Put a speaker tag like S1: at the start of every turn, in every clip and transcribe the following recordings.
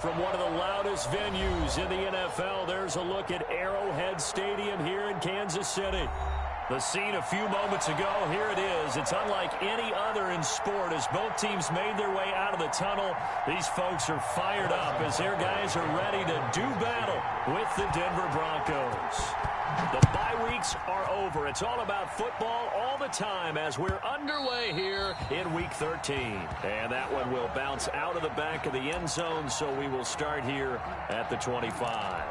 S1: From one of the loudest venues in the NFL, there's a look at Arrowhead Stadium here in Kansas City. The scene a few moments ago, here it is. It's unlike any other in sport as both teams made their way out of the tunnel. These folks are fired up as their guys are ready to do battle with the Denver Broncos. The bye weeks are over. It's all about football all the time as we're underway here in Week 13. And that one will bounce out of the back of the end zone, so we will start here at the 25.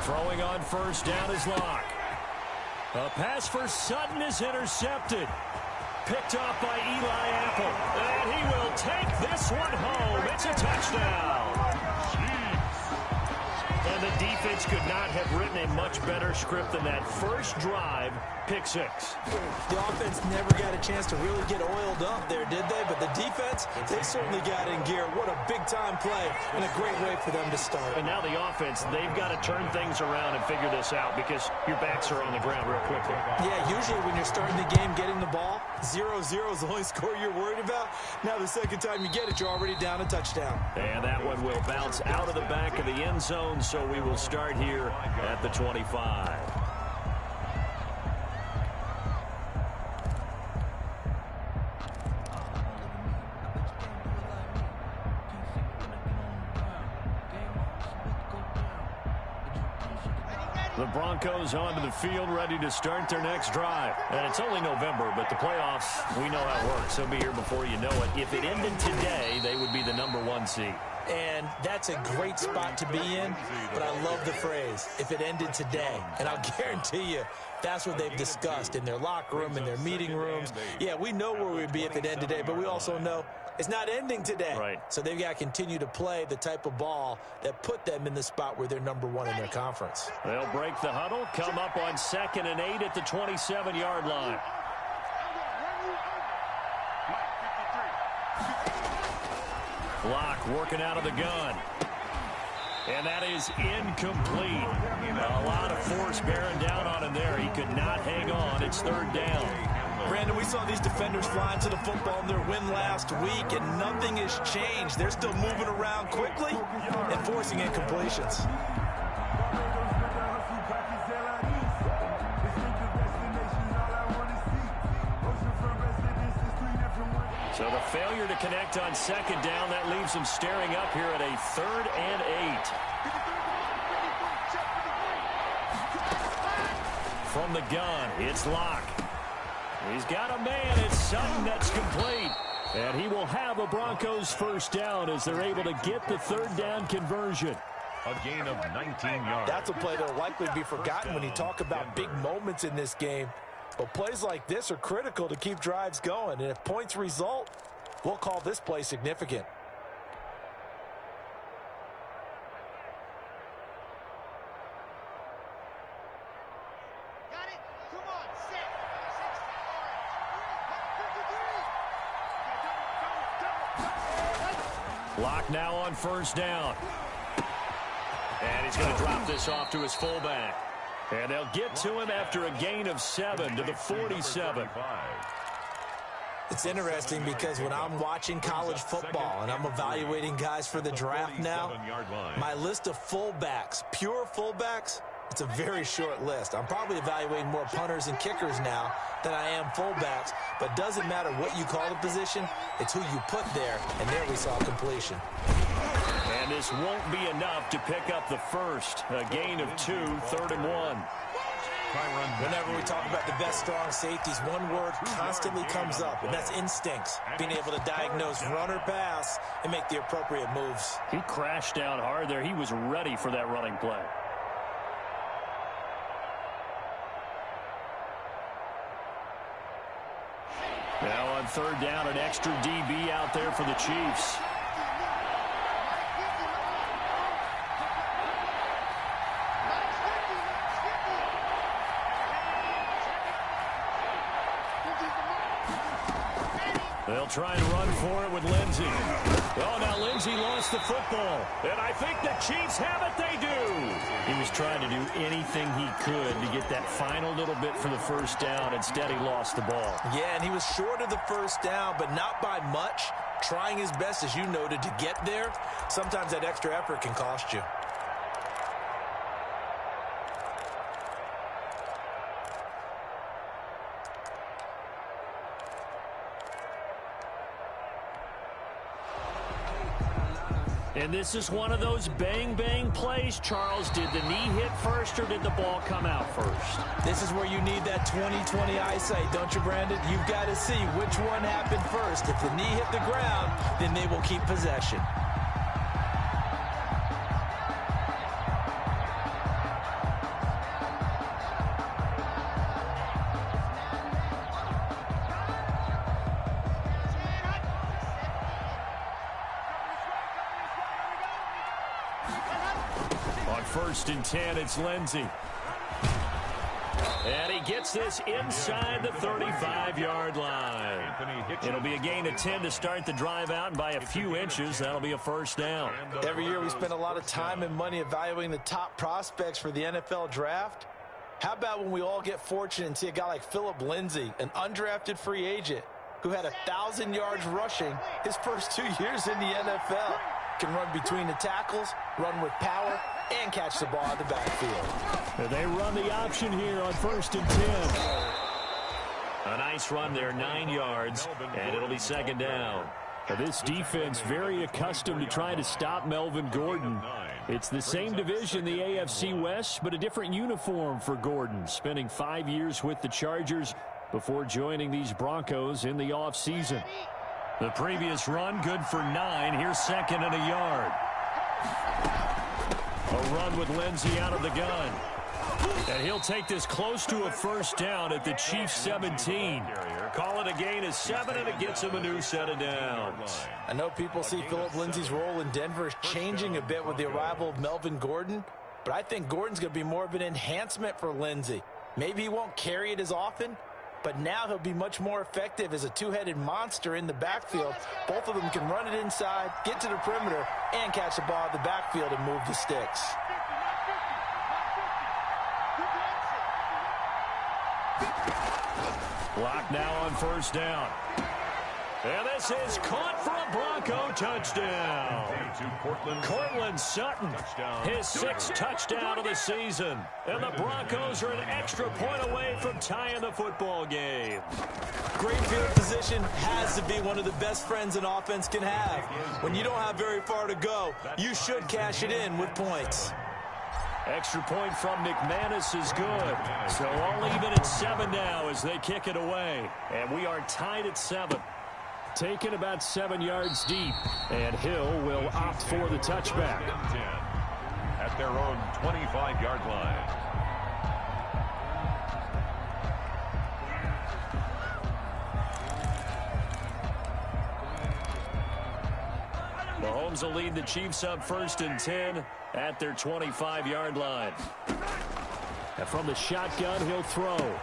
S1: Throwing on first down is Locke. A pass for Sutton is intercepted. Picked off by Eli Apple. And he will take this one home. It's a touchdown. And the defense could not have written a much better script than that first drive, pick six.
S2: The offense never got a chance to really get oiled up there, did they? But the defense, they certainly got in gear. What a big-time play and a great way for them to start.
S1: And now the offense, they've got to turn things around and figure this out because your backs are on the ground real quickly.
S2: Yeah, usually when you're starting the game, getting the ball, 0-0 is the only score you're worried about. Now the second time you get it, you're already down a touchdown.
S1: And that one will bounce out of the back of the end zone, so we will start here at the 25. The Broncos onto the field, ready to start their next drive. And it's only November, but the playoffs, we know how it works. They'll be here before you know it. If it ended today, they would be the #1 seed.
S2: And that's a great spot to be in, but I love the phrase, if it ended today. And I'll guarantee you, that's what they've discussed in their locker room, in their meeting rooms. Yeah, we know where we'd be if it ended today, but we also know it's not ending today.
S1: Right.
S2: So they've got to continue to play the type of ball that put them in the spot where they're #1 in their conference.
S1: They'll break the huddle, come up on 2nd and 8 at the 27-yard line. Locke working out of the gun. And that is incomplete. A lot of force bearing down on him there. He could not hang on. It's 3rd down.
S2: Brandon, we saw these defenders flying to the football in their win last week, and nothing has changed. They're still moving around quickly and forcing incompletions.
S1: So the failure to connect on 2nd down, that leaves them staring up here at a 3rd and 8. From the gun, it's Locke. He's got a man. It's Sutton that's complete. And he will have a Broncos first down as they're able to get the 3rd down conversion.
S3: A gain of 19 yards.
S2: That's a play that will likely be forgotten when you talk about big moments in this game. But plays like this are critical to keep drives going. And if points result, we'll call this play significant.
S4: Got it? Come on, set.
S1: Locke now on first down. And he's going to drop this off to his fullback. And they'll get to him after a gain of 7 to the 47.
S2: It's interesting because when I'm watching college football and I'm evaluating guys for the draft now, my list of fullbacks, pure fullbacks, it's a very short list. I'm probably evaluating more punters and kickers now than I am fullbacks, but doesn't matter what you call the position, it's who you put there, and there we saw completion.
S1: And this won't be enough to pick up the first. A gain of 2, 3rd and 1.
S2: Whenever we talk about the best strong safeties, one word constantly comes up, and that's instincts. Being able to diagnose run or pass and make the appropriate moves.
S1: He crashed down hard there. He was ready for that running play. on third down, an extra DB out there for the Chiefs. They'll try and run for it with Lindsey. Oh, now Lindsey lost the football. And I think the Chiefs have it. They do. He was trying to do anything he could to get that final little bit for the first down. Instead, he lost the ball.
S2: Yeah, and he was short of the first down, but not by much. Trying his best, as you noted, to get there. Sometimes that extra effort can cost you.
S1: And this is one of those bang-bang plays. Charles, did the knee hit first or did the ball come out first?
S2: This is where you need that 20/20 eyesight, don't you, Brandon? You've got to see which one happened first. If the knee hit the ground, then they will keep possession.
S1: First and 10, it's Lindsey. And he gets this inside the 35-yard line. It'll be a gain of 10 to start the drive out, and by a few inches, that'll be a first down.
S2: Every year we spend a lot of time and money evaluating the top prospects for the NFL draft. How about when we all get fortunate and see a guy like Philip Lindsay, an undrafted free agent, who had 1,000 yards rushing his first 2 years in the NFL. Can run between the tackles, run with power, and catch the ball in the backfield.
S1: They run the option here on first and 10. A nice run there, 9 yards, and it'll be second down. Now, this defense very accustomed to trying to stop Melvin Gordon. It's the same division, the AFC West, but a different uniform for Gordon, spending 5 years with the Chargers before joining these Broncos in the offseason. The previous run, good for 9. Here's second and a yard. A run with Lindsey out of the gun. And he'll take this close to a first down at the Chiefs' 17. Call it a gain of 7, and it gets him a new set of downs.
S2: I know people see Philip Lindsay's role in Denver is changing a bit with the arrival of Melvin Gordon, but I think Gordon's going to be more of an enhancement for Lindsay. Maybe he won't carry it as often, but now he'll be much more effective as a two-headed monster in the backfield. Both of them can run it inside, get to the perimeter, and catch the ball in the backfield and move the sticks.
S1: Block now on first down. And this is caught for a Bronco touchdown. Cortland Sutton, his 6th touchdown of the season. And the Broncos are an extra point away from tying the football game.
S2: Great field position has to be one of the best friends an offense can have. When you don't have very far to go, you should cash it in with points.
S1: Extra point from McManus is good. So all even at 7 now as they kick it away. And we are tied at 7. Taken about 7 yards deep. And Hill will opt for the touchback.
S3: At their own 25-yard line.
S1: Mahomes will lead the Chiefs up first and 10 at their 25-yard line. And from the shotgun, he'll throw.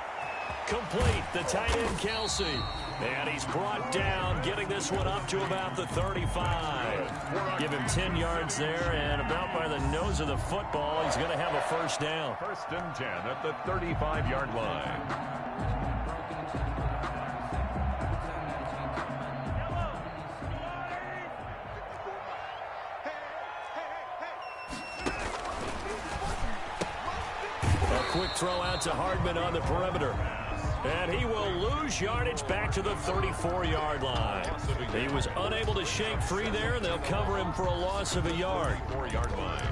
S1: Complete, the tight end, Kelsey. And he's brought down, getting this one up to about the 35. Give him 10 yards there, and about by the nose of the football, he's going to have a first down.
S3: First and 10 at the 35-yard line.
S1: Quick throw out to Hardman on the perimeter. And he will lose yardage back to the 34-yard line. He was unable to shake free there, and they'll cover him for a loss of a yard.
S3: 34-yard line.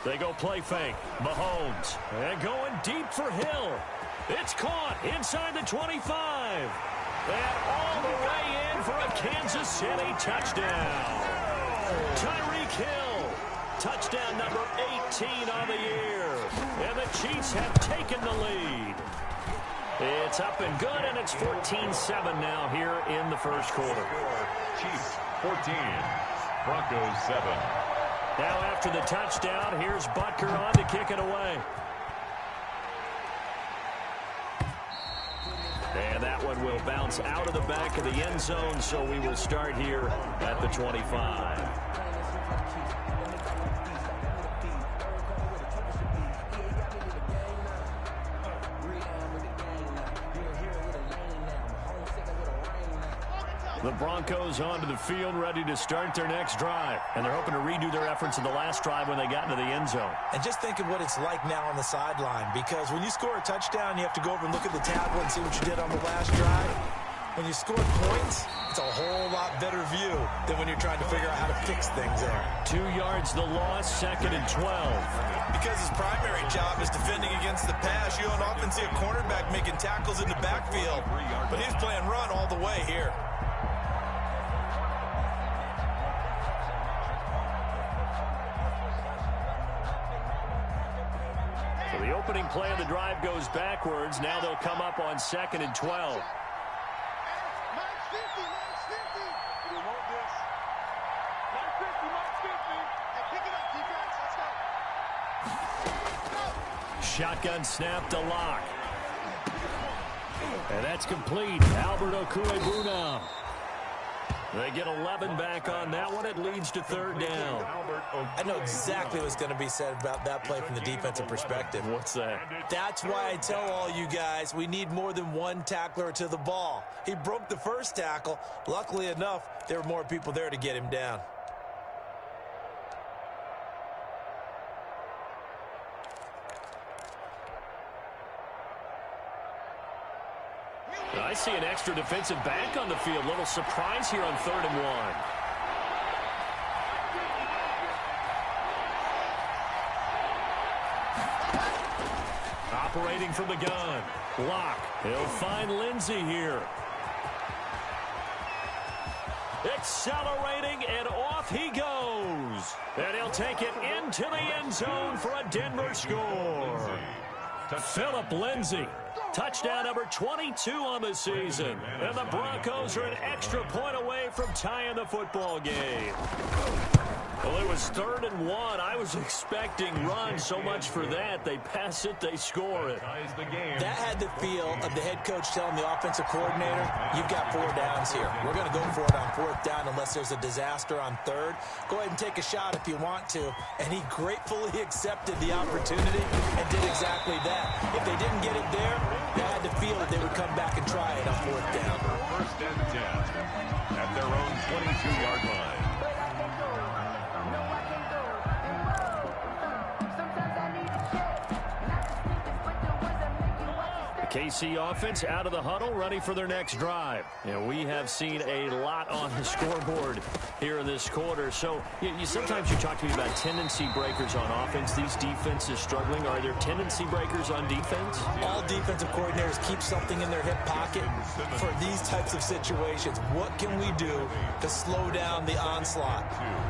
S1: They go play fake. Mahomes. And going deep for Hill. It's caught inside the 25. And all the way in for a Kansas City touchdown. Tyreek Hill, touchdown number 18 on the year. And the Chiefs have taken the lead. It's up and good, and it's 14-7 now here in the first quarter.
S3: Chiefs 14, Broncos 7.
S1: Now after the touchdown, here's Butker on to kick it away. And that one will bounce out of the back of the end zone, so we will start here at the 25. The Broncos onto the field, ready to start their next drive. And they're hoping to redo their efforts in the last drive when they got into the end zone.
S2: And just think of what it's like now on the sideline, because when you score a touchdown, you have to go over and look at the tablet and see what you did on the last drive. When you score points, it's a whole lot better view than when you're trying to figure out how to fix things there.
S1: 2 yards the loss, 2nd and 12.
S2: Because his primary job is defending against the pass, you don't often see a cornerback making tackles in the backfield. But he's playing run all the way here.
S1: So the opening play of the drive goes backwards. Now they'll come up on 2nd and 12. Shotgun snap to Lock. And that's complete. Albert Okwuegbunam. They get 11 back on that one. It leads to 3rd down.
S2: I know exactly what's going to be said about that play from the defensive perspective.
S1: What's that?
S2: That's why I tell all you guys we need more than one tackler to the ball. He broke the first tackle. Luckily enough, there were more people there to get him down.
S1: I see an extra defensive back on the field. Little surprise here on 3rd and 1. Operating from the gun. Lock. He'll find Lindsey here. Accelerating, and off he goes. And he'll take it into the end zone for a Denver score. Philip Lindsey. Touchdown number 22 on the season. And the Broncos are an extra point away from tying the football game. Well, it was 3rd and 1. I was expecting runs, so much for that. They pass it, they score it.
S2: That had the feel of the head coach telling the offensive coordinator, you've got 4 downs here. We're going to go for it on 4th down unless there's a disaster on 3rd. Go ahead and take a shot if you want to. And he gratefully accepted the opportunity and did exactly that. If they didn't get it there, they had the feel that they would come back and try it on 4th down.
S3: 1st and 10 at their own 22-yard line.
S1: KC offense out of the huddle, ready for their next drive. And we have seen a lot on the scoreboard here in this quarter. So sometimes you talk to me about tendency breakers on offense. These defenses struggling. Are there tendency breakers on defense?
S2: All defensive coordinators keep something in their hip pocket for these types of situations. What can we do to slow down the onslaught?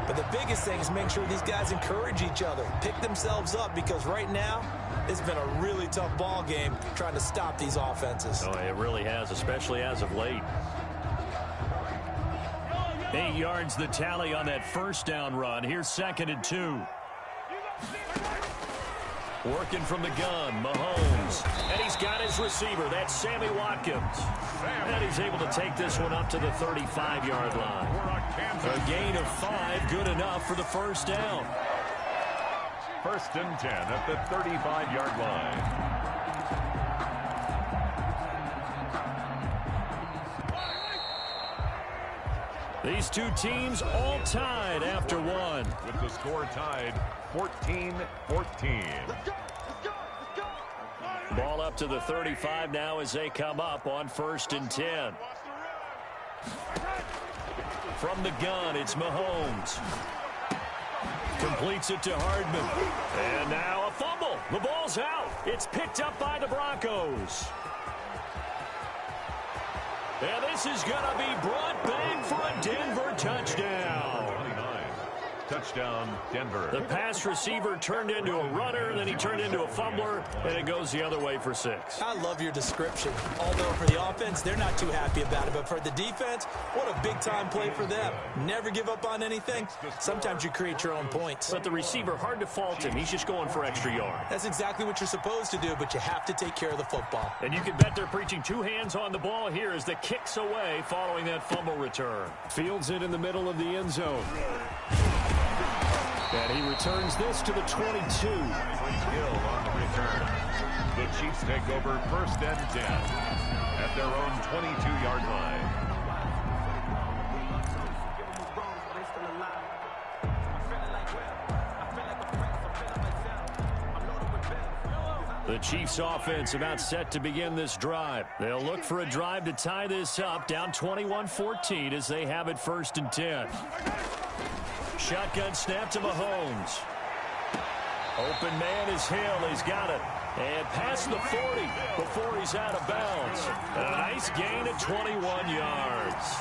S2: But the biggest thing is make sure these guys encourage each other, pick themselves up, because right now it's been a really tough ball game trying to stop these offenses.
S1: Oh, it really has, especially as of late. 8 yards the tally on that 1st down run. Here's 2nd and 2. Working from the gun, Mahomes. And he's got his receiver. That's Sammy Watkins. And he's able to take this one up to the 35-yard line. A gain of 5, good enough for the 1st down.
S3: 1st and 10 at the 35-yard line.
S1: These two teams all tied after one.
S3: With the score tied 14-14.
S1: Ball up to the 35 now as they come up on 1st and 10. From the gun, it's Mahomes. Completes it to Hardman. And now a fumble. The ball's out. It's picked up by the Broncos. And this is going to be brought back for a Denver touchdown.
S3: Touchdown, Denver.
S1: The pass receiver turned into a runner, then he turned into a fumbler, and it goes the other way for 6.
S2: I love your description. Although for the offense, they're not too happy about it. But for the defense, what a big-time play for them. Never give up on anything. Sometimes you create your own points.
S1: But the receiver, hard to fault him. He's just going for extra yard.
S2: That's exactly what you're supposed to do, but you have to take care of the football.
S1: And you can bet they're preaching 2 hands on the ball here as the kick's away following that fumble return. Fields it in the middle of the end zone. And he returns this to the 22.
S3: Gill on the return. The Chiefs take over 1st and 10 at their own 22-yard line.
S1: The Chiefs offense about set to begin this drive. They'll look for a drive to tie this up, down 21-14 as they have it 1st and 10. Shotgun snap to Mahomes. Open man is Hill. He's got it. And past the 40 before he's out of bounds. A nice gain of 21 yards.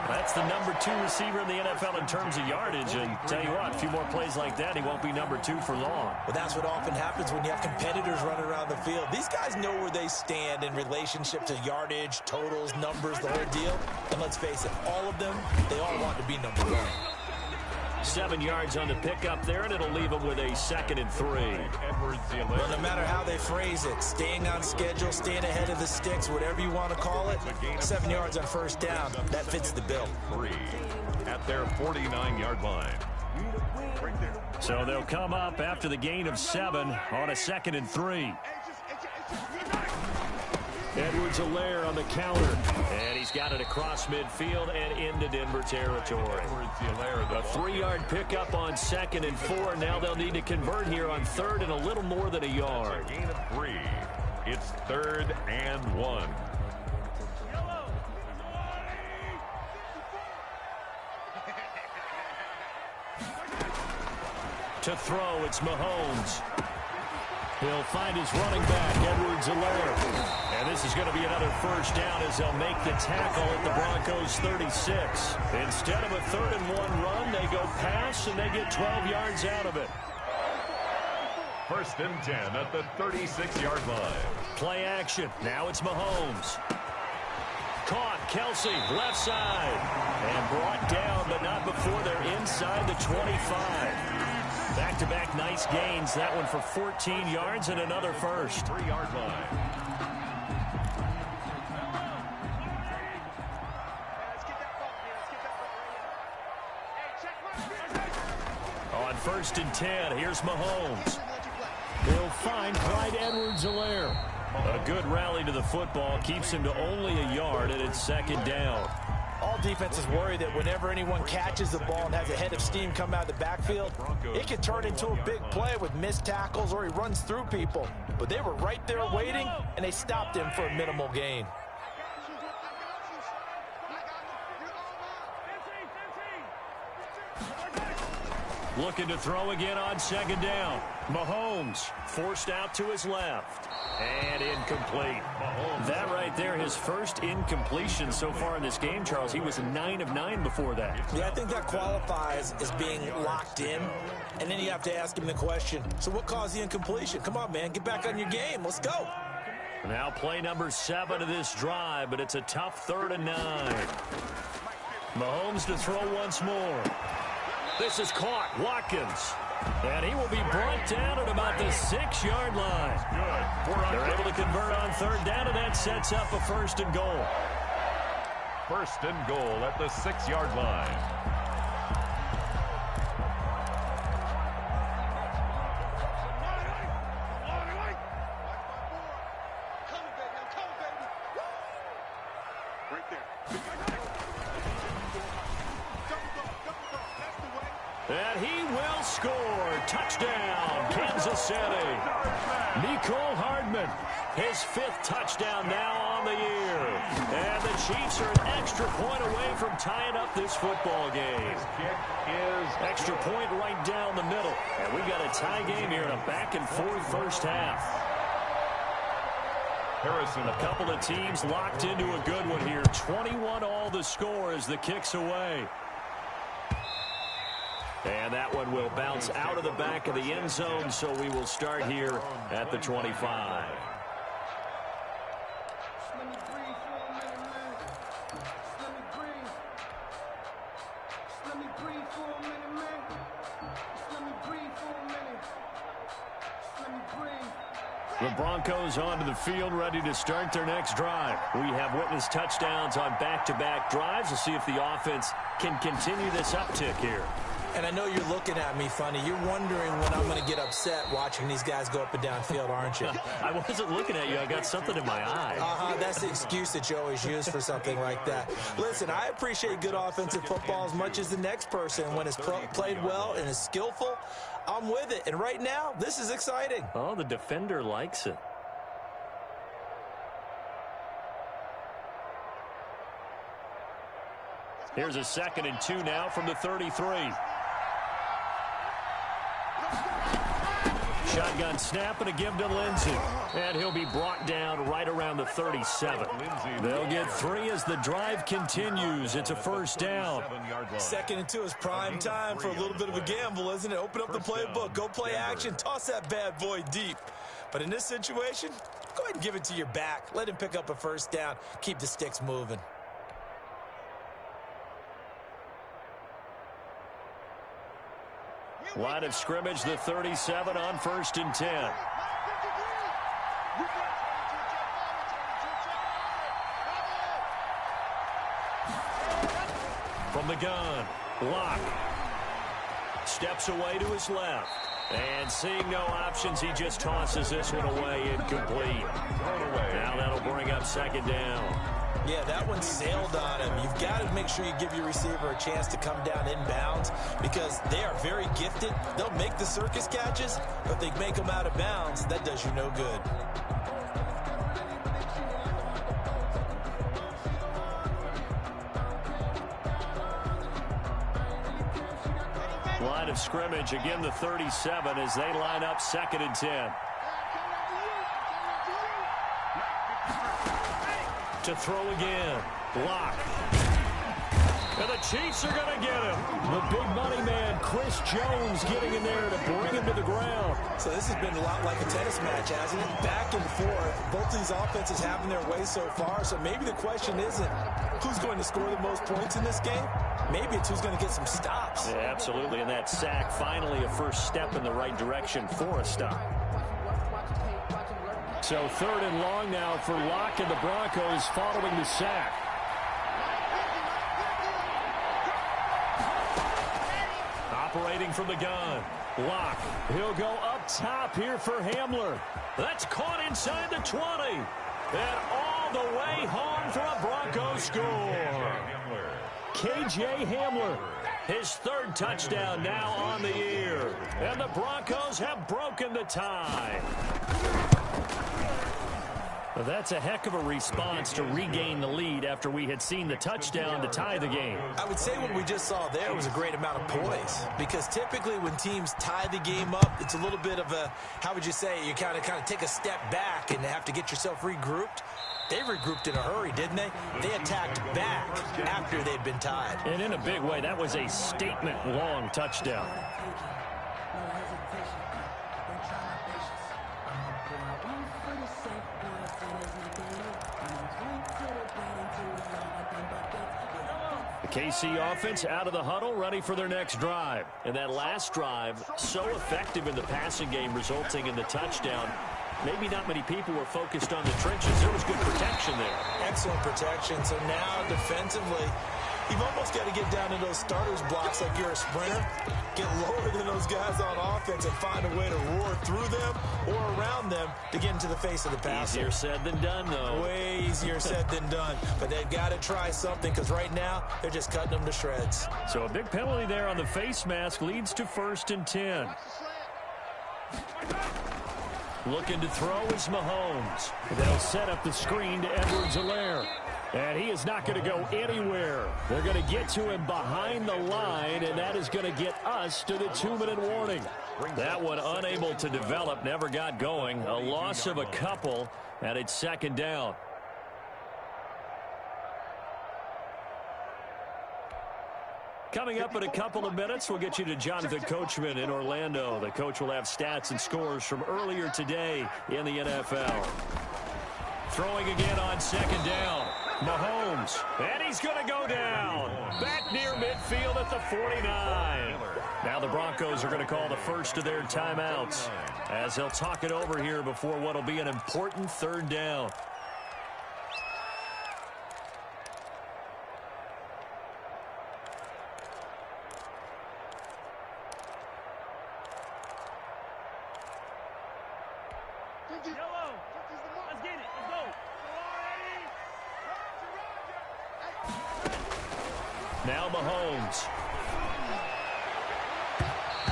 S1: That's the number 2 receiver in the NFL in terms of yardage. And tell you what, a few more plays like that, he won't be number 2 for long.
S2: Well, that's what often happens when you have competitors running around the field. These guys know where they stand in relationship to yardage, totals, numbers, the whole deal. And let's face it, all of them, they all want to be number 1.
S1: 7 yards on the pickup there, and it'll leave them with a 2nd and 3.
S2: Well, no matter how they phrase it, staying on schedule, staying ahead of the sticks, whatever you want to call it, 7 yards on 1st down, that fits the bill.
S3: 3 at their 49-yard line.
S1: So they'll come up after the gain of 7 on a 2nd and 3. Edwards-Helaire on the counter. And he's got it across midfield and into Denver territory. A 3-yard pickup on 2nd and 4. Now they'll need to convert here on 3rd and a little more than a yard.
S3: Gain of 3. It's 3rd and 1.
S1: To throw, it's Mahomes. He'll find his running back, Edwards-Helaire. And this is going to be another 1st down as they'll make the tackle at the Broncos 36. Instead of a 3rd and 1 run, they go pass and they get 12 yards out of it.
S3: 1st and 10 at the 36-yard line.
S1: Play action. Now it's Mahomes. Caught, Kelsey, left side. And brought down, but not before they're inside the 25. Back-to-back nice gains. That one for 14 yards and another 1st.
S3: 3-yard line.
S1: On 1st and 10, here's Mahomes. He'll find Clyde Edwards-Helaire. A good rally to the football keeps him to only a yard, and it's 2nd down.
S2: All defenses worry that whenever anyone catches the ball and has a head of steam come out of the backfield, it can turn into a big play with missed tackles or he runs through people. But they were right there waiting, and they stopped him for a minimal gain.
S1: Looking to throw again on 2nd down. Mahomes forced out to his left. And incomplete. That right there, his 1st incompletion so far in this game, Charles. He was 9 of 9 before that.
S2: Yeah, I think that qualifies as being locked in. And then you have to ask him the question, so what caused the incompletion? Come on, man, get back on your game. Let's go.
S1: Now play number 7 of this drive, but it's a tough 3rd and 9. Mahomes to throw once more. This is caught. Watkins. And he will be brought down at about the 6-yard line. They're able to convert on 3rd down, and that sets up a 1st and goal.
S3: 1st and goal at the 6-yard line.
S1: And he will score. Touchdown, Kansas City. Mecole Hardman, his 5th touchdown now on the year. And the Chiefs are an extra point away from tying up this football game.
S3: Kick is
S1: extra point right down the middle. And we got a tie game here in a back-and-forth 1st half.
S3: Harrison.
S1: A couple of teams locked into a good one here. 21 all the score as the kick's away. And that one will bounce out of the back of the end zone, so we will start here at the 25. The Broncos onto the field, ready to start their next drive. We have witnessed touchdowns on back-to-back drives. We'll see if the offense can continue this uptick here.
S2: And I know you're looking at me funny. You're wondering when I'm going to get upset watching these guys go up and down field, aren't you?
S1: I wasn't looking at you. I got something in my eye.
S2: That's the excuse that you always use for something like that. Listen, I appreciate good offensive football as much as the next person. When it's played well and is skillful, I'm with it. And right now, this is exciting.
S1: Oh, the defender likes it. Here's a 2nd and 2 now from the 33. Shotgun snap and a give to Lindsey. And he'll be brought down right around the 37. They'll get 3 as the drive continues. It's a first down.
S2: 2nd and 2 is prime time for a little bit of a gamble, isn't it? Open up the playbook. Go play action. Toss that bad boy deep. But in this situation, go ahead and give it to your back. Let him pick up a first down. Keep the sticks moving.
S1: Line of scrimmage, the 37 on 1st and 10. From the gun, Locke steps away to his left. And seeing no options, he just tosses this one away, incomplete. Now that'll bring up 2nd down.
S2: Yeah, that one sailed on him. You've got to make sure you give your receiver a chance to come down inbounds because they are very gifted. They'll make the circus catches, but if they make them out of bounds, that does you no good.
S1: Line of scrimmage, again the 37 as they line up 2nd and 10. To throw again. Block. And the Chiefs are going to get him. The big money man, Chris Jones, getting in there to bring him to the ground.
S2: So this has been a lot like a tennis match, hasn't it? Back and forth. Both these offenses having their way so far. So maybe the question isn't who's going to score the most points in this game. Maybe it's who's going to get some stops.
S1: Yeah, absolutely. And that sack, finally a first step in the right direction for a stop. So 3rd and long now for Locke and the Broncos following the sack. Operating from the gun. Locke. He'll go up top here for Hamler. That's caught inside the 20. And all the way home for a Broncos score. KJ Hamler. His 3rd touchdown now on the year. And the Broncos have broken the tie. Well, that's a heck of a response to regain the lead after we had seen the touchdown to tie the game.
S2: I would say what we just saw there was a great amount of poise because typically when teams tie the game up, it's a little bit of a, how would you say, you kind of take a step back and have to get yourself regrouped. They regrouped in a hurry, didn't they? They attacked back after they'd been tied.
S1: And in a big way, that was a statement-long touchdown. KC offense out of the huddle, ready for their next drive. And that last drive, so effective in the passing game, resulting in the touchdown. Maybe not many people were focused on the trenches. There was good protection there.
S2: Excellent protection. So now defensively, you've almost got to get down to those starters blocks like you're a sprinter. Get lower than those guys on offense and find a way to roar through them or around them to get into the face of the passer.
S1: Easier said than done, though.
S2: Way easier said than done. But they've got to try something because right now they're just cutting them to shreds.
S1: So a big penalty there on the face mask leads to 1st and 10. Looking to throw is Mahomes. They'll set up the screen to Edwards-Helaire. And he is not going to go anywhere. They're going to get to him behind the line, and that is going to get us to the 2-minute warning. That one unable to develop, never got going. A loss of a couple, and it's second down. Coming up in a couple of minutes, we'll get you to Jonathan Coachman in Orlando. The coach will have stats and scores from earlier today in the NFL. Throwing again on second down. Mahomes, and he's going to go down. Back near midfield at the 49. Now the Broncos are going to call the first of their timeouts as they'll talk it over here before what will be an important third down. Now Mahomes.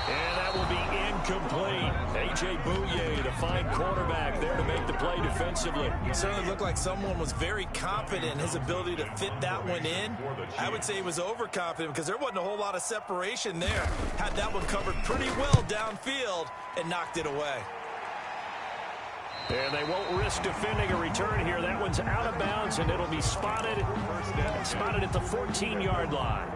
S1: And that will be incomplete. A.J. Bouye, the fine quarterback, there to make the play defensively.
S2: It certainly looked like someone was very confident in his ability to fit that one in. I would say he was overconfident because there wasn't a whole lot of separation there. Had that one covered pretty well downfield and knocked it away.
S1: And they won't risk defending a return here. That one's out of bounds, and it'll be spotted at the 14-yard line.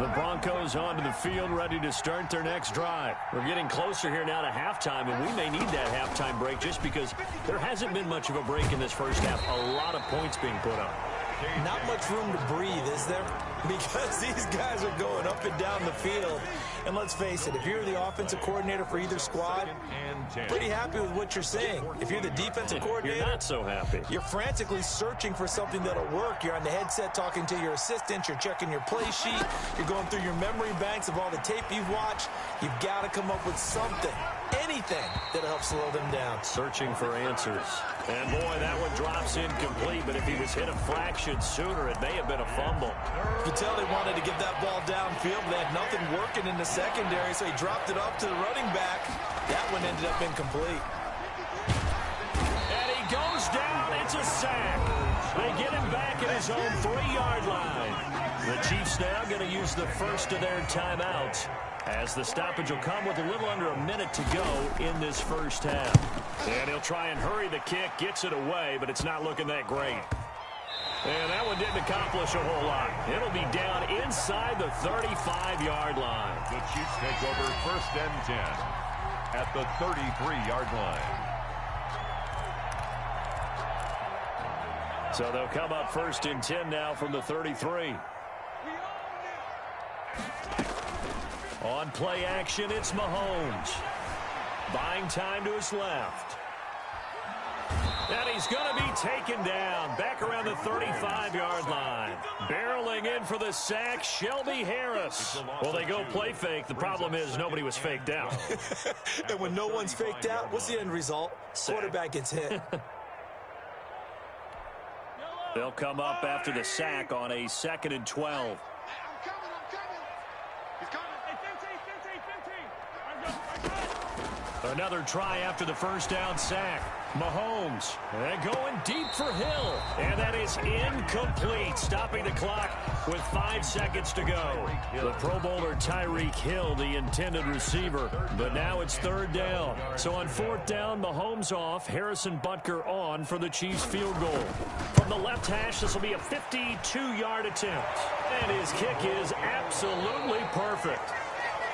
S1: The Broncos onto the field, ready to start their next drive. We're getting closer here now to halftime, and we may need that halftime break just because there hasn't been much of a break in this first half. A lot of points being put up.
S2: Not much room to breathe, is there? Because these guys are going up and down the field. And let's face it, if you're the offensive coordinator for either squad, pretty happy with what you're seeing. If you're the defensive coordinator,
S1: you're not so happy.
S2: You're frantically searching for something that'll work. You're on the headset talking to your assistant. You're checking your play sheet. You're going through your memory banks of all the tape you've watched. You've got to come up with something, anything that'll help slow them down.
S1: Searching for answers. And boy, that one drops incomplete, but if he was hit a fraction sooner, it may have been a fumble.
S2: You could tell they wanted to get that ball downfield. They had nothing working in the secondary, so he dropped it off to the running back. That one ended up incomplete.
S1: And he goes down. It's a sack. They get him back at his own 3-yard line. The Chiefs now going to use the first of their timeouts, as the stoppage will come with a little under a minute to go in this first half. And he'll try and hurry the kick, gets it away, but it's not looking that great. And that one didn't accomplish a whole lot. It'll be down inside the 35-yard line.
S3: The Chiefs take over first and 10 at the 33-yard line.
S1: So they'll come up first and 10 now from the 33. On play action, it's Mahomes. Buying time to his left. And he's going to be taken down back around the 35-yard line. Barreling in for the sack, Shelby Harris. Well, they go play fake. The problem is nobody was faked out.
S2: And when no one's faked out, what's the end result? Quarterback gets hit.
S1: They'll come up after the sack on a 2nd and 12. Another try after the first down sack. Mahomes, and going deep for Hill. And that is incomplete, stopping the clock with 5 seconds to go. The Pro Bowler Tyreek Hill, the intended receiver. But now it's 3rd down. So on 4th down, Mahomes off, Harrison Butker on for the Chiefs field goal. From the left hash, this will be a 52-yard attempt. And his kick is absolutely perfect.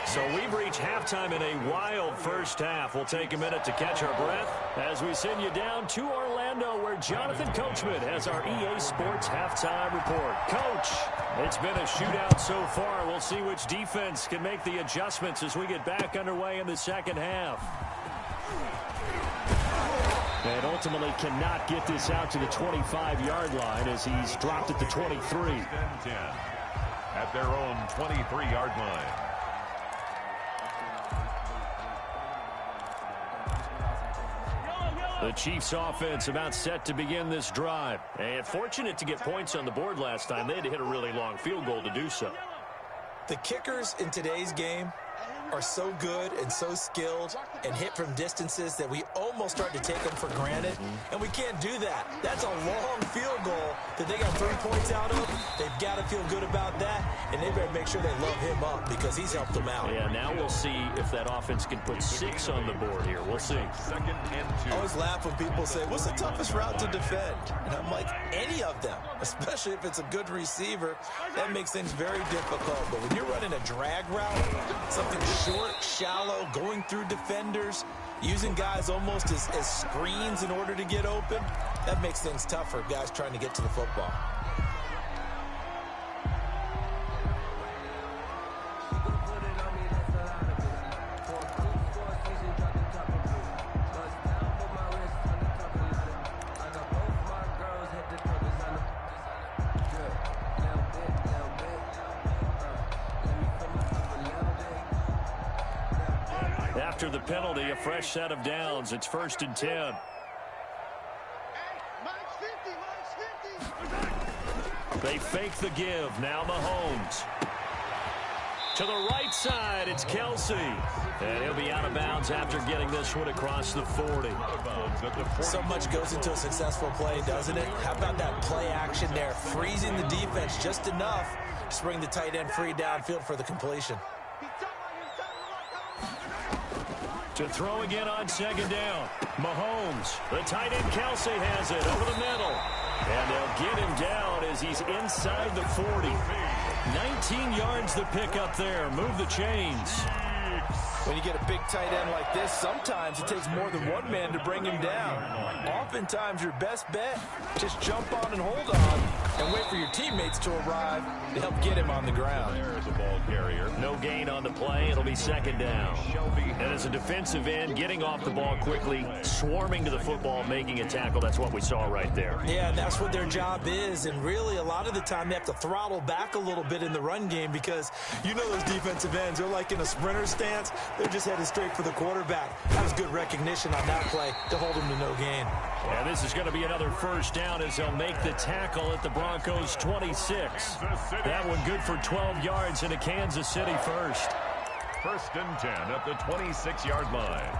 S1: So we've reached halftime in a wild first half. We'll take a minute to catch our breath as we send you down to Orlando, where Jonathan Coachman has our EA Sports halftime report. Coach, it's been a shootout so far. We'll see which defense can make the adjustments as we get back underway in the second half. And ultimately cannot get this out to the 25-yard line as he's dropped at the 23.
S3: At their own 23-yard line.
S1: The Chiefs offense about set to begin this drive. And fortunate to get points on the board last time. They had to hit a really long field goal to do so.
S2: The kickers in today's game are so good and so skilled and hit from distances that we almost start to take them for granted, and we can't do that. That's a long field goal that they got 3 points out of. They've got to feel good about that, and they better make sure they love him up because he's helped them out.
S1: Yeah, now we'll see if that offense can put 6 on the board here. We'll see.
S3: Second and 2.
S2: I always laugh when people say, what's the toughest route to defend? And I'm like, any of them, especially if it's a good receiver. That makes things very difficult. But when you're running a drag route, something short, shallow, going through defenders, using guys almost as screens in order to get open, that makes things tough for guys trying to get to the football.
S1: After the penalty, a fresh set of downs. It's 1st and 10. They fake the give. Now Mahomes. To the right side, it's Kelsey. And he'll be out of bounds after getting this one across the 40.
S2: So much goes into a successful play, doesn't it? How about that play action there? Freezing the defense just enough to bring the tight end free downfield for the completion.
S1: To throw again on 2nd down. Mahomes. The tight end Kelsey has it over the middle. And they'll get him down as he's inside the 40. 19 yards to pick up there. Move the chains.
S2: When you get a big tight end like this, sometimes it takes more than one man to bring him down. Oftentimes, your best bet, just jump on and hold on and wait for your teammates to arrive to help get him on the ground.
S3: There's a ball carrier.
S1: No gain on the play. It'll be 2nd down. And as a defensive end, getting off the ball quickly, swarming to the football, making a tackle, that's what we saw right there.
S2: Yeah, and that's what their job is. And really, a lot of the time, they have to throttle back a little bit in the run game because you know those defensive ends, they're like in a sprinter stance. They're just headed straight for the quarterback. That was good recognition on that play to hold him to no gain.
S1: And this is going to be another 1st down as they'll make the tackle at the Broncos 26. That one good for 12 yards into Kansas City 1st.
S3: 1st and 10 at the 26-yard line.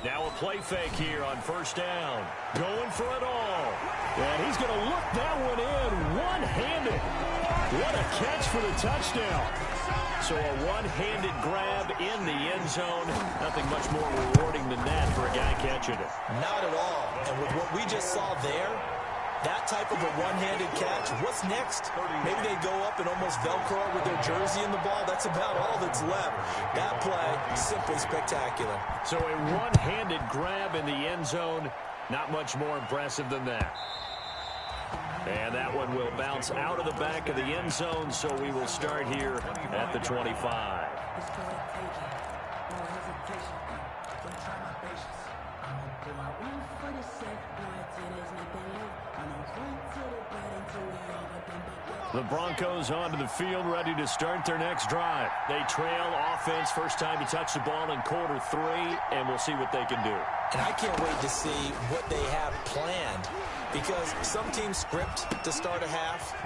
S1: Now a play fake here on 1st down. Going for it all. And he's going to look that one in one-handed. What a catch for the touchdown. So a one-handed grab in the end zone. Nothing much more rewarding than that for a guy catching it.
S2: Not at all. And with what we just saw there, that type of a one-handed catch, what's next? Maybe they go up and almost Velcro with their jersey in the ball. That's about all that's left. That play, simply spectacular.
S1: So a one-handed grab in the end zone, not much more impressive than that. And that one will bounce out of the back of the end zone, so we will start here at the 25. The Broncos onto the field, ready to start their next drive. They trail offense first time you touch the ball in quarter 3, and we'll see what they can do.
S2: And I can't wait to see what they have planned, because some teams script to start a half.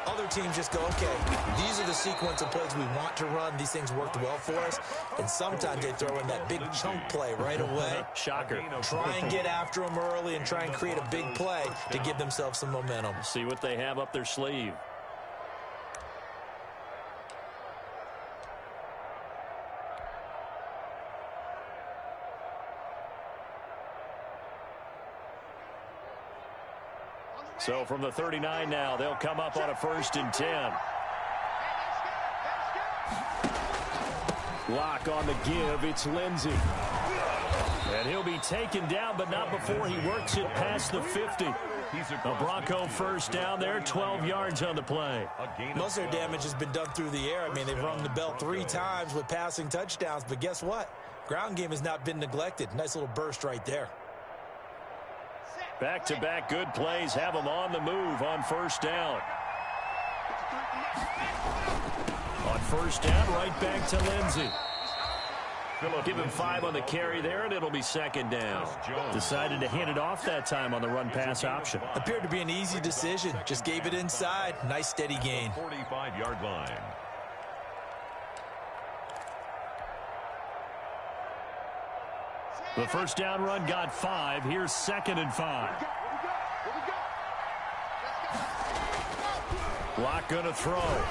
S2: Other teams just go, okay, these are the sequence of plays we want to run. These things worked well for us. And sometimes they throw in that big chunk play right away.
S1: Shocker.
S2: Try and get after them early and try and create a big play to give themselves some momentum.
S1: See what they have up their sleeve. So from the 39 now, they'll come up on a 1st and 10. Lock on the give. It's Lindsey. And he'll be taken down, but not before he works it past the 50. A Bronco 1st down there, 12 yards on the play.
S2: Most of their damage has been done through the air. I mean, they've rung the bell 3 times with passing touchdowns, but guess what? Ground game has not been neglected. Nice little burst right there.
S1: Back-to-back good plays have them on the move on 1st down. On 1st down, right back to Lindsey. Give him 5 on the carry there, and it'll be second down. Decided to hand it off that time on the run-pass option.
S2: Appeared to be an easy decision. Just gave it inside. Nice, steady gain.
S3: 45-yard line.
S1: The first down run got 5. Here's 2nd and 5. Lock going to throw.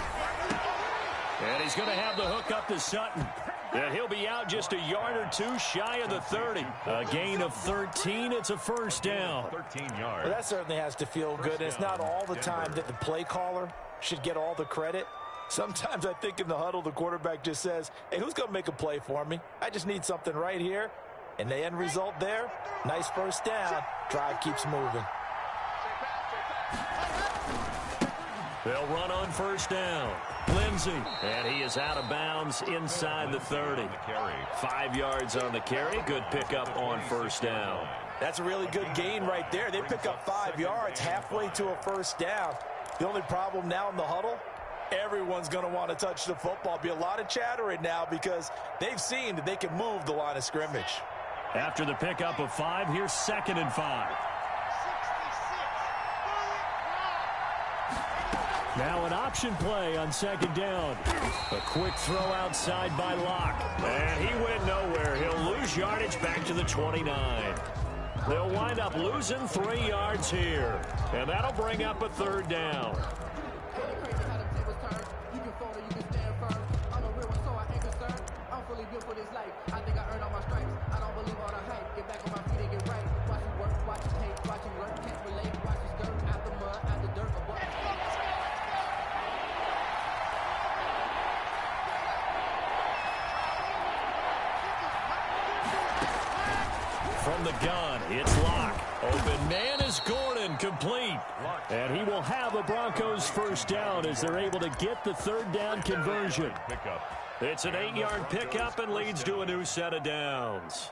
S1: And he's going to have the hook up to Sutton. And he'll be out just a yard or two shy of the 30. A gain of 13. It's a first down.
S3: 13 yards.
S2: Well, that certainly has to feel good. It's not all the time that the play caller should get all the credit. Sometimes I think in the huddle, the quarterback just says, hey, who's going to make a play for me? I just need something right here. And the end result there, nice first down. Drive keeps moving.
S1: They'll run on first down. Lindsey, and he is out of bounds inside the 30. 5 yards on the carry. Good pickup on first down.
S2: That's a really good gain right there. They pick up 5 yards halfway to a first down. The only problem now in the huddle, everyone's going to want to touch the football. Be a lot of chattering now because they've seen that they can move the line of scrimmage.
S1: After the pickup of 5, here's 2nd and 5. Now an option play on 2nd down. A quick throw outside by Locke. And he went nowhere. He'll lose yardage back to the 29. They'll wind up losing 3 yards here. And that'll bring up a 3rd down. From the gun, it's Locke. Open man is Gordon, complete. And he will have a Broncos first down as they're able to get the 3rd down conversion. It's an 8-yard pickup and leads to a new set of downs.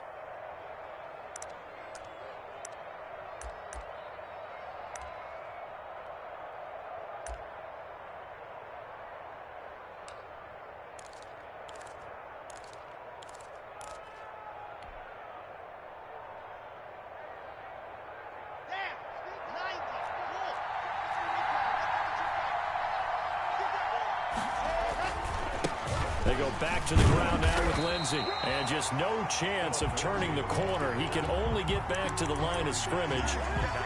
S1: They go back to the ground now with Lindsey. And just no chance of turning the corner. He can only get back to the line of scrimmage.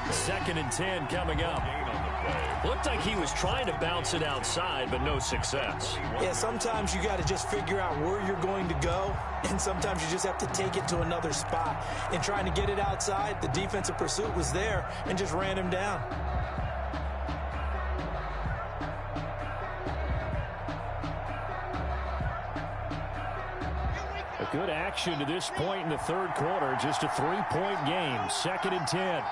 S1: 2nd and 10 coming up. Looked like he was trying to bounce it outside, but no success.
S2: Yeah, sometimes you got to just figure out where you're going to go, and sometimes you just have to take it to another spot. In trying to get it outside, the defensive pursuit was there and just ran him down.
S1: A good action to this point in the 3rd quarter. Just a 3-point game. 2nd and 10.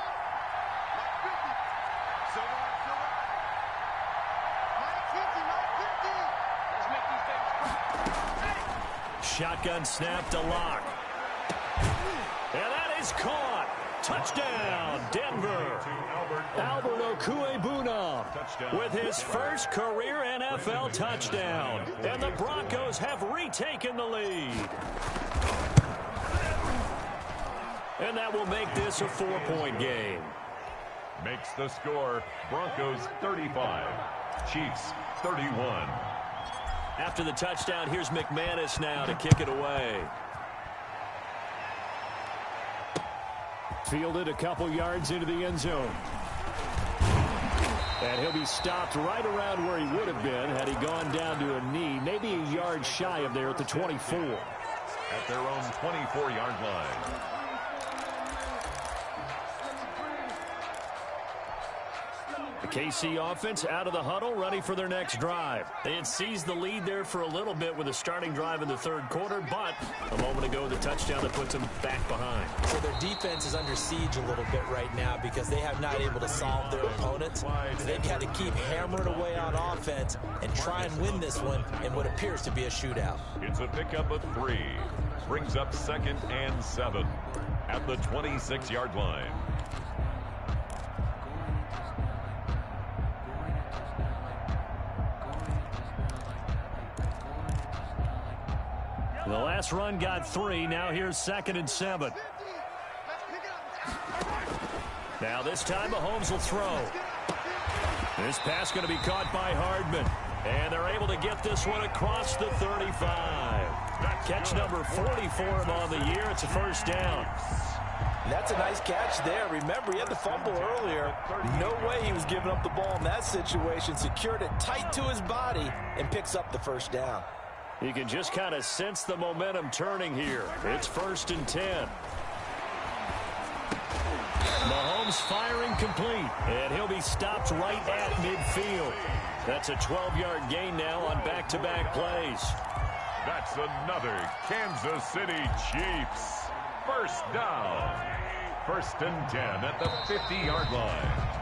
S1: Shotgun snap to Locke. And that is caught. Touchdown, Denver. Albert Okuebuna with his first career NFL touchdown. And the Broncos have retaken the lead. And that will make this a 4-point game.
S3: Makes the score Broncos 35, Chiefs 31.
S1: After the touchdown, here's McManus now to kick it away. Fielded a couple yards into the end zone. And he'll be stopped right around where he would have been had he gone down to a knee, maybe a yard shy of there at the 24.
S3: At their own 24-yard line.
S1: The KC offense out of the huddle, ready for their next drive. They had seized the lead there for a little bit with a starting drive in the 3rd quarter, but a moment ago the touchdown that puts them back behind.
S2: So their defense is under siege a little bit right now because they have not able to solve their opponents. They've got to keep hammering away on offense and try and win this one in what appears to be a shootout.
S3: It's a pickup of 3. Brings up 2nd and 7 at the 26-yard line.
S1: The last run got 3. Now here's 2nd and 7. Now this time Mahomes will throw. This pass going to be caught by Hardman. And they're able to get this one across the 35. Catch number 40 for him on the year. It's a first down.
S2: That's a nice catch there. Remember, he had the fumble earlier. No way he was giving up the ball in that situation. Secured it tight to his body and picks up the first down.
S1: You can just kind of sense the momentum turning here. It's 1st and 10. Mahomes firing complete, and he'll be stopped right at midfield. That's a 12-yard gain now on back-to-back plays.
S3: That's another Kansas City Chiefs. First down. 1st and 10 at the 50-yard line.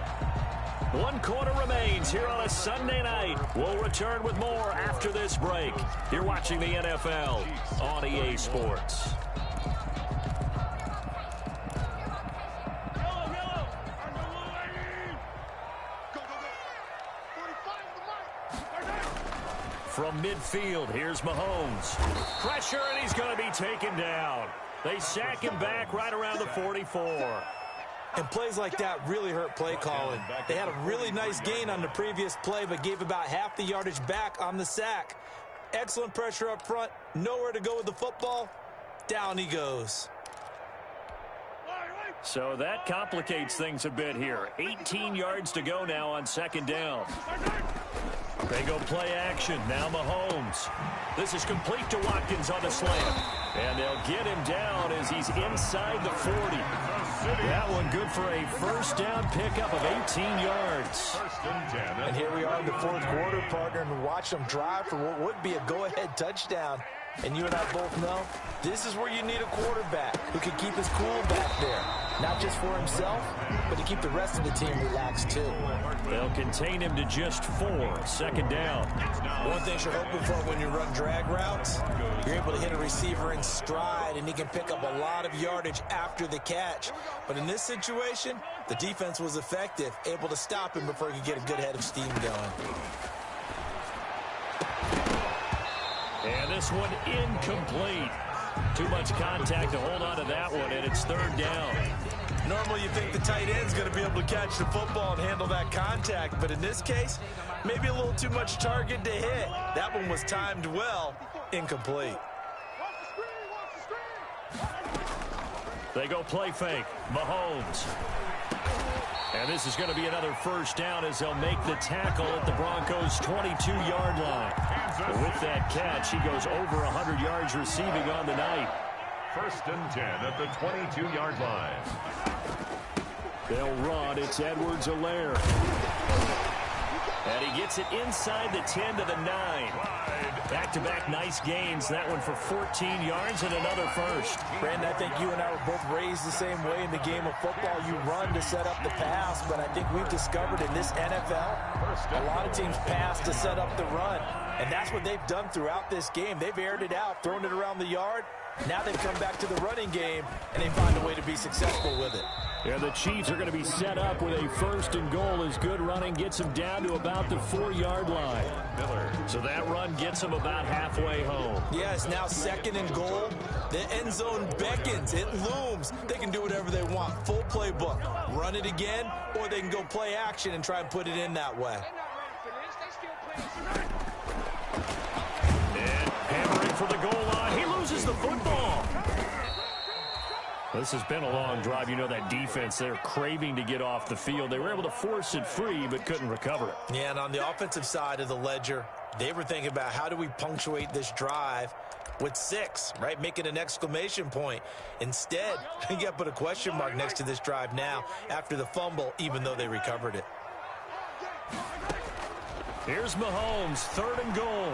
S1: 1 quarter remains here on a Sunday night. We'll return with more after this break. You're watching the NFL on EA Sports. From midfield, here's Mahomes. Pressure, and he's going to be taken down. They sack him back right around the 44.
S2: And plays like that really hurt play calling. They had a really nice gain on the previous play, but gave about half the yardage back on the sack. Excellent pressure up front. Nowhere to go with the football. Down he goes.
S1: So that complicates things a bit here. 18 yards to go now on 2nd down. They go play action. Now Mahomes. This is complete to Watkins on the slant. And they'll get him down as he's inside the 40. That one good for a first down pickup of 18 yards.
S2: And here we are in the 4th quarter, partner, and watch them drive for what would be a go-ahead touchdown. And you and I both know this is where you need a quarterback who can keep his cool back there. Not just for himself, but to keep the rest of the team relaxed too.
S1: They'll contain him to just 4. 2nd down.
S2: One thing you're hoping for when you run drag routes, you're able to hit a receiver in stride, and he can pick up a lot of yardage after the catch. But in this situation, the defense was effective, able to stop him before he could get a good head of steam going.
S1: And this one incomplete. Too much contact to hold on to that one, and it's 3rd down.
S2: Normally you think the tight end's going to be able to catch the football and handle that contact, but in this case, maybe a little too much target to hit. That one was timed well, incomplete.
S1: They go play fake. Mahomes. And this is going to be another first down as they'll make the tackle at the Broncos' 22-yard line. But with that catch, he goes over 100 yards receiving on the night.
S3: 1st and 10 at the 22-yard line.
S1: They'll run. It's Edwards-Helaire. And he gets it inside the 10 to the 9. Back-to-back nice gains. That one for 14 yards and another first.
S2: Brandon, I think you and I were both raised the same way in the game of football. You run to set up the pass, but I think we've discovered in this NFL, a lot of teams pass to set up the run. And that's what they've done throughout this game. They've aired it out, thrown it around the yard. Now they've come back to the running game, and they find a way to be successful with it.
S1: Yeah, the Chiefs are going to be set up with a 1st and goal as good running gets them down to about the 4-yard line. So that run gets them about halfway home.
S2: Yeah, it's now 2nd and goal. The end zone beckons. It looms. They can do whatever they want. Full playbook. Run it again, or they can go play action and try and put it in that way.
S1: And hammering for the goal line. He loses the football. This has been a long drive. You know that defense, they're craving to get off the field. They were able to force it free, but couldn't recover it.
S2: Yeah, and on the offensive side of the ledger, they were thinking about how do we punctuate this drive with 6, right? Making an exclamation point. Instead, you got to put a question mark next to this drive now after the fumble, even though they recovered it.
S1: Here's Mahomes, 3rd and goal.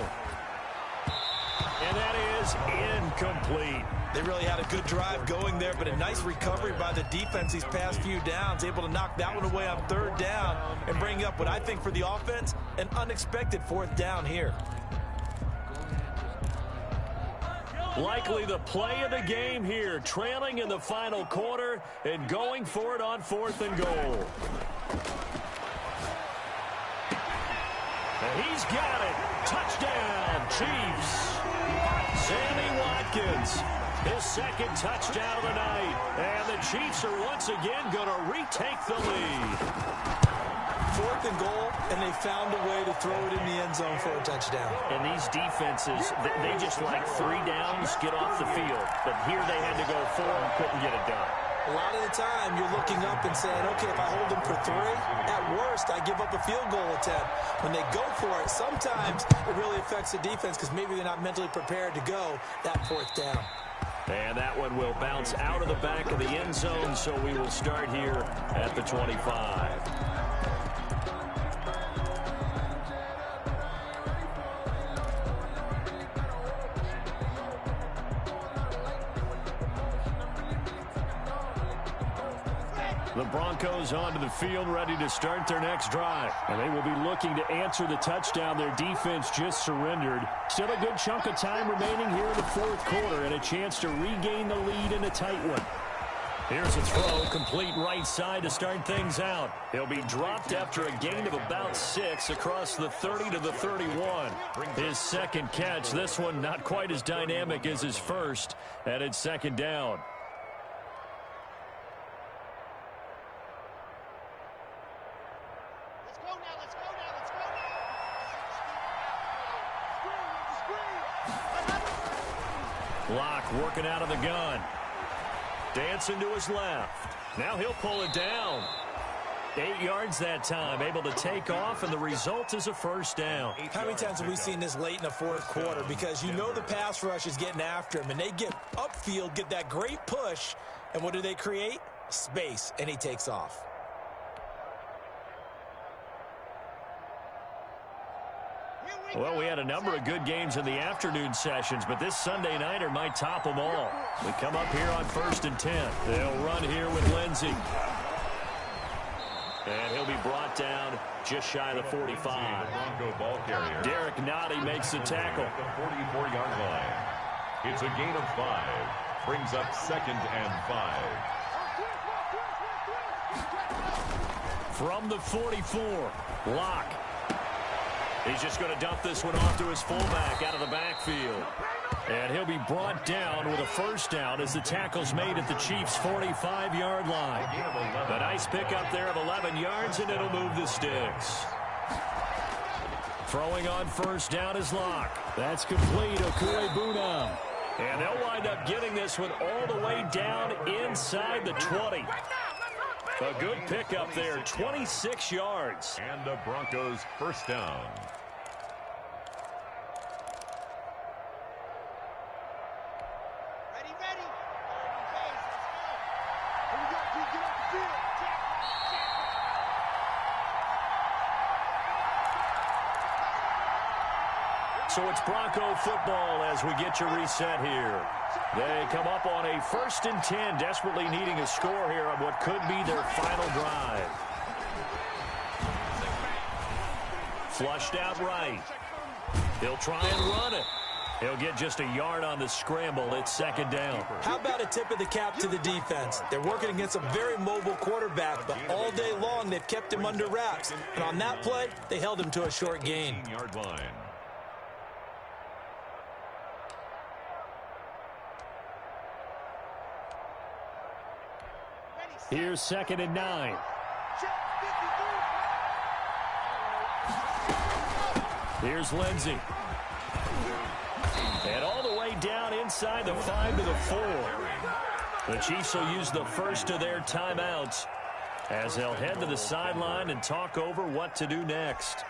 S1: And that is incomplete.
S2: They really had a good drive going there, but a nice recovery by the defense these past few downs, able to knock that one away on 3rd down and bring up what I think for the offense, an unexpected 4th down here.
S1: Likely the play of the game here, trailing in the final quarter and going for it on 4th and goal. And he's got it. Touchdown, Chiefs. Sammy Watkins, his second touchdown of the night. And the Chiefs are once again going to retake the lead.
S2: 4th and goal, and they found a way to throw it in the end zone for a touchdown.
S1: And these defenses, they just like 3 downs, get off the field. But here they had to go 4 and couldn't get it done.
S2: A lot of the time, you're looking up and saying, okay, if I hold them for 3, at worst, I give up a field goal attempt. When they go for it, sometimes it really affects the defense because maybe they're not mentally prepared to go that 4th down.
S1: And that one will bounce out of the back of the end zone, so we will start here at the 25. The Broncos onto the field, ready to start their next drive. And they will be looking to answer the touchdown their defense just surrendered. Still a good chunk of time remaining here in the 4th quarter and a chance to regain the lead in a tight one. Here's a throw, complete right side to start things out. He'll be dropped after a gain of about 6 across the 30 to the 31. His second catch, this one not quite as dynamic as his first, and it's 2nd down. Locke working out of the gun. Dancing to his left. Now he'll pull it down. 8 yards that time, able to take off, and the result is a 1st down.
S2: How many times have we seen this late in the 4th quarter? Because you know the pass rush is getting after him, and they get upfield, get that great push, and what do they create? Space, and he takes off.
S1: Well, we had a number of good games in the afternoon sessions, but this Sunday nighter might top them all. We come up here on 1st and 10. They'll run here with Lindsey. And he'll be brought down just shy of the 45.
S3: Bronco ball carrier.
S1: Derek Nottie makes the tackle.
S3: At the 44-yard line. It's a gain of 5. Brings up 2nd and 5.
S1: From the 44, Locke. He's just going to dump this one off to his fullback out of the backfield. And he'll be brought down with a 1st down as the tackle's made at the Chiefs' 45-yard line. A nice pickup there of 11 yards, and it'll move the sticks. Throwing on 1st down is Locke. That's complete. Okuebuna. And they'll wind up getting this one all the way down inside the 20. A good pickup there, 26 yards.
S3: And the Broncos' 1st down.
S4: Ready, ready. Let's go. Here we go, G. Get off the field. Check.
S1: So it's Bronco football as we get you reset here. They come up on a 1st and 10, desperately needing a score here on what could be their final drive. Flushed out right. He'll try and run it. He'll get just a yard on the scramble. It's 2nd down.
S2: How about a tip of the cap to the defense? They're working against a very mobile quarterback, but all day long they've kept him under wraps. And on that play, they held him to a short gain.
S3: 18-yard line.
S1: Here's 2nd and 9. Here's Lindsey. And all the way down inside the 5 to the 4. The Chiefs will use the first of their timeouts as they'll head to the sideline and talk over what to do next.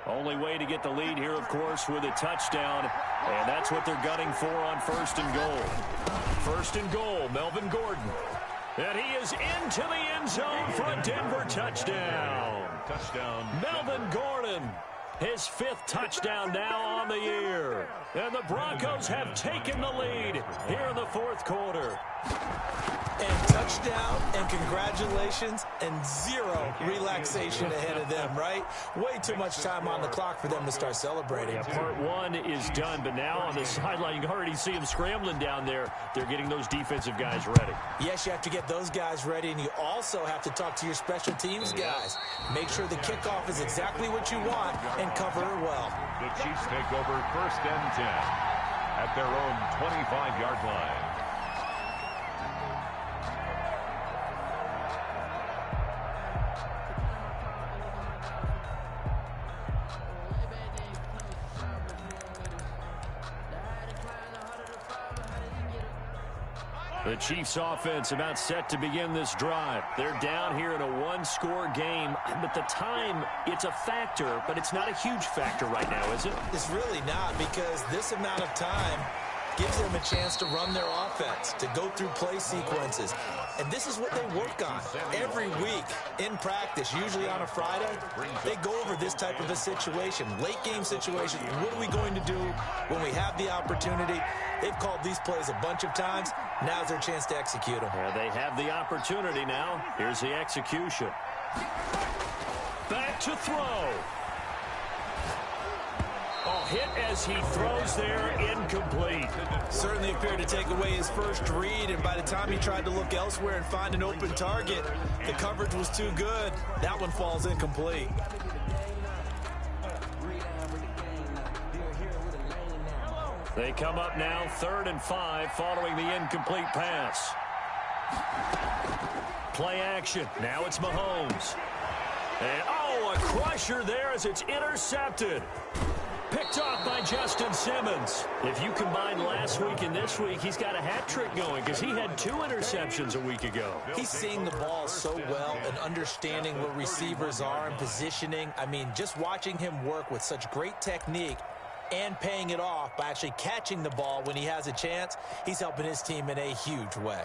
S1: Only way to get the lead here, of course, with a touchdown. And that's what they're gunning for on 1st and goal. 1st and goal, Melvin Gordon. And he is into the end zone for a Denver touchdown.
S3: Touchdown.
S1: Melvin Gordon, his 5th touchdown now on the year. And the Broncos have taken the lead here in the 4th quarter.
S2: And touchdown and congratulations and zero relaxation ahead of them, right? Way too much time on the clock for them to start celebrating.
S1: Yeah, part one is done, but now on the sideline, you can already see them scrambling down there. They're getting those defensive guys ready.
S2: Yes, you have to get those guys ready, and you also have to talk to your special teams guys. Make sure the kickoff is exactly what you want and cover it well.
S3: The Chiefs take over 1st and 10 at their own 25-yard line.
S1: The Chiefs offense about set to begin this drive. They're down here in a one-score game, but the time, it's a factor, but it's not a huge factor right now, is it?
S2: It's really not, because this amount of time gives them a chance to run their offense, to go through play sequences. And this is what they work on every week in practice, usually on a Friday. They go over this type of a situation, late game situation. What are we going to do when we have the opportunity? They've called these plays a bunch of times. Now's their chance to execute them.
S1: Yeah, they have the opportunity now. Here's the execution. Back to throw. Oh, hit as he throws there, incomplete.
S2: Certainly appeared to take away his first read, and by the time he tried to look elsewhere and find an open target, the coverage was too good. That one falls incomplete.
S1: They come up now 3rd and 5 following the incomplete pass. Play action. Now it's Mahomes. And, oh, a crusher there as it's intercepted. Picked off by Justin Simmons. If you combine last week and this week, he's got a hat trick going because he had 2 interceptions a week ago.
S2: He's seeing the ball so well and understanding where receivers are and positioning. I mean, just watching him work with such great technique and paying it off by actually catching the ball when he has a chance, he's helping his team in a huge way.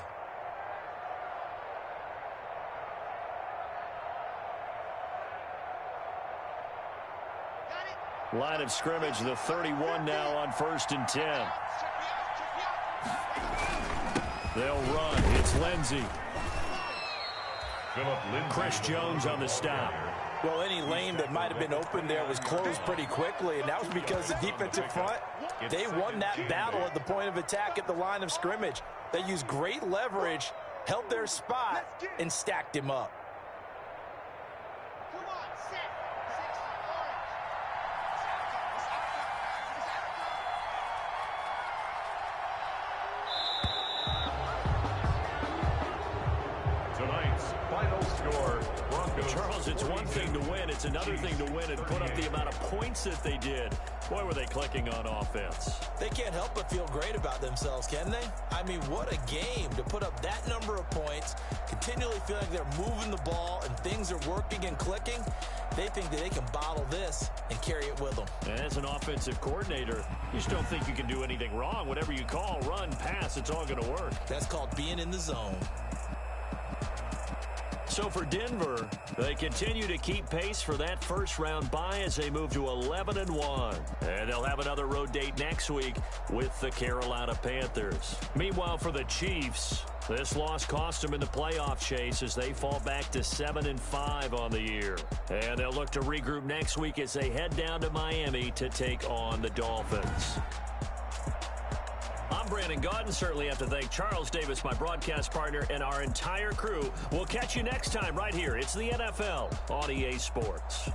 S1: Line of scrimmage, the 31 now on 1st and 10. They'll run. It's Lindsey. Chris Jones on the stop.
S2: Well, any lane that might have been open there was closed pretty quickly, and that was because the defensive front, they won that battle at the point of attack at the line of scrimmage. They used great leverage, held their spot, and stacked him up.
S3: Tonight's final score, Broncos.
S1: Charles, it's one thing to win. It's another thing to win and put up the amount of points that they did. Boy, were they clicking on offense.
S2: They can't help but feel great about themselves, can they? I mean, what a game to put up that number of points, continually feel like they're moving the ball and things are working and clicking. They think that they can bottle this and carry it with them.
S1: And as an offensive coordinator, you just don't think you can do anything wrong. Whatever you call, run, pass, it's all going to work.
S2: That's called being in the zone.
S1: So for Denver, they continue to keep pace for that first-round bye as they move to 11-1. And they'll have another road date next week with the Carolina Panthers. Meanwhile, for the Chiefs, this loss cost them in the playoff chase as they fall back to 7-5 on the year. And they'll look to regroup next week as they head down to Miami to take on the Dolphins. I'm Brandon Gaudin. Certainly have to thank Charles Davis, my broadcast partner, and our entire crew. We'll catch you next time right here. It's the NFL on EA Sports.